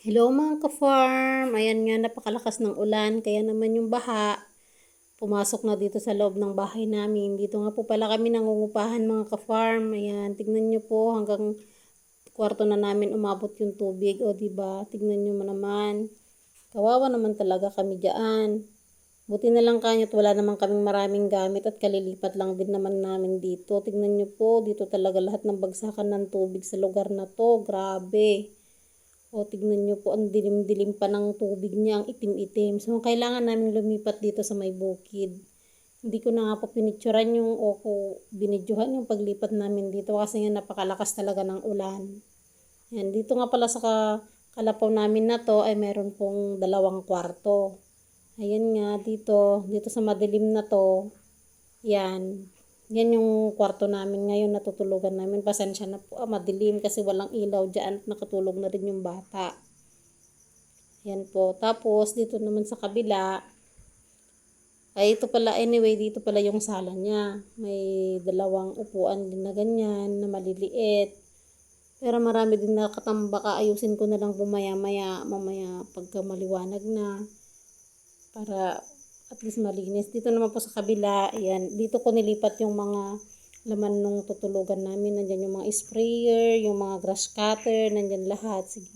Hello mga ka-farm! Ayan nga, napakalakas ng ulan, kaya naman yung baha, pumasok na dito sa loob ng bahay namin. Dito nga po pala kami nangungupahan mga ka-farm. Ayan, tignan nyo po, hanggang kwarto na namin umabot yung tubig. O diba, tignan nyo naman. Kawawa naman talaga kami dyan. Buti na lang kanya't wala naman kaming maraming gamit at kalilipat lang din naman namin dito. Tignan nyo po, dito talaga lahat ng bagsakan ng tubig sa lugar na to. Grabe. O, tignan nyo po, ang dilim-dilim pa ng tubig niya, ang itim-itim. So, kailangan namin lumipat dito sa may bukid. Hindi ko na nga po pinicturan yung o binidyohan yung paglipat namin dito kasi nga napakalakas talaga ng ulan. Yan, dito nga pala sa kalapaw namin na to ay meron pong 2 kwarto. Ayan nga, dito sa madilim na to, yan. Yan yung kwarto namin ngayon, natutulugan namin. Pasensya na po, madilim kasi walang ilaw dyan at nakatulog na rin yung bata. Yan po. Tapos, dito naman sa kabila, ay ito pala, anyway, dito pala yung sala niya. May 2 upuan din na ganyan, na maliliit. Pero marami din nakatambaka. Ayusin ko na lang mamaya pagka maliwanag na. Para at least malinis. Dito naman po sa kabila, ayan, dito ko nilipat yung mga laman nung tutulugan namin. Nandyan yung mga sprayer, yung mga grass cutter, nandyan lahat. Sige.